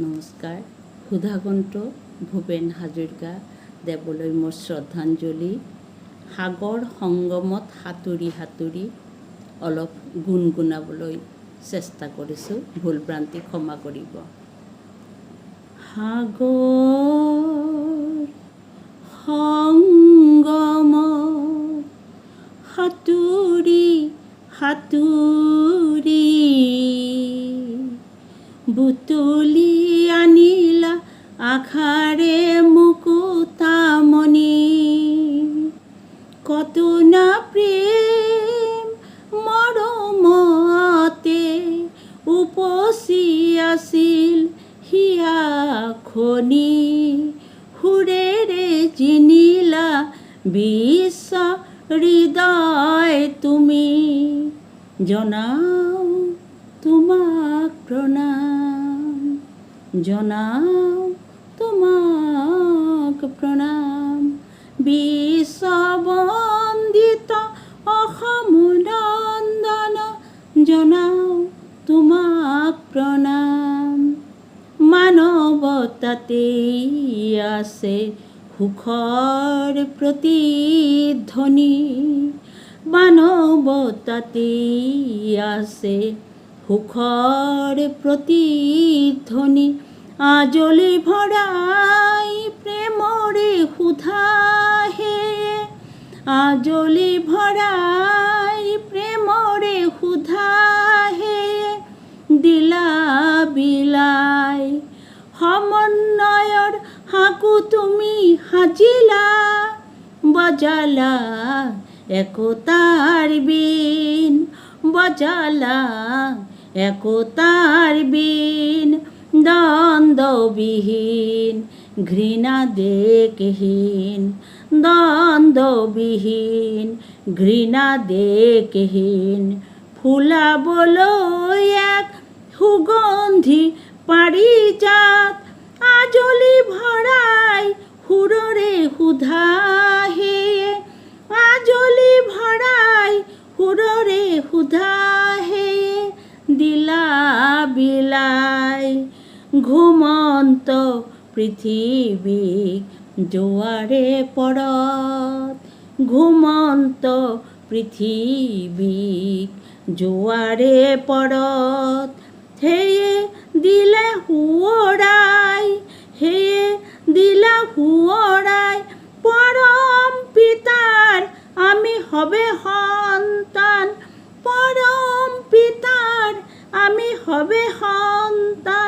নমস্কাৰ। সুধাকণ্ঠ ভূপেন হাজৰিকা দেৱলৈ মোৰ শ্ৰদ্ধাঞ্জলি। সাগৰ সংগমত সাঁতুৰি সাঁতুৰি অলপ গুণগুণাবলৈ চেষ্টা কৰিছোঁ, ভুল ভ্ৰান্তি ক্ষমা কৰিব। সাগৰ সংগমত সাঁতুৰি সাঁতুৰি বুটলি আনিলা আশাৰে মুকুতামণি, কত না প্ৰেম মৰমতে উপচি আছিল হিয়া খনি, সুৰেৰে জিনিলা বিশ্ব হৃদয় তুমি, জনাও তোমাক প্ৰণাম, জনাও তোমাক প্ৰণাম। বিশ্ববন্দিত অসম নন্দন, জনাও তোমাক প্ৰণাম। মানৱতাতেই আছে সুখৰ প্ৰতিধ্বনি, মানৱতাতেই আছে সুখৰ প্ৰতিধ্বনি, আজলি ভৰাই প্ৰেমৰে সুধাহে, আজলি ভৰাই প্ৰেমৰে সুধাহে, দিলা বিলাই সমন্বয়ৰ সাকো তুমি সাজিলা, বজালা একতাৰ বীণ, বজালা একতাৰ বীণ, দ্বন্দ্ববিহীন ঘৃণা দেশহীন, দ্বন্দ্ববিহীন ঘৃণা দেশহীন, ফুলাবলৈ এক সুগন্ধি পাৰিজাত, আজলি ভৰাই সুৰৰে সুধাহে, আজলি ভৰাই সুৰৰে সুধাহে, দিলা বিলাই ঘুমন্ত পৃথিৱীক জোৱাৰে পৰত, ঘুমন্ত পৃথিৱীক জোৱাৰে পৰত, সেয়ে দিলে সোঁৱৰাই, সেয়ে দিলা সোঁৱৰাই, পৰম পিতাৰ আমি হবে সন্তান, পৰম পিতাৰ আমি হবে সন্তান,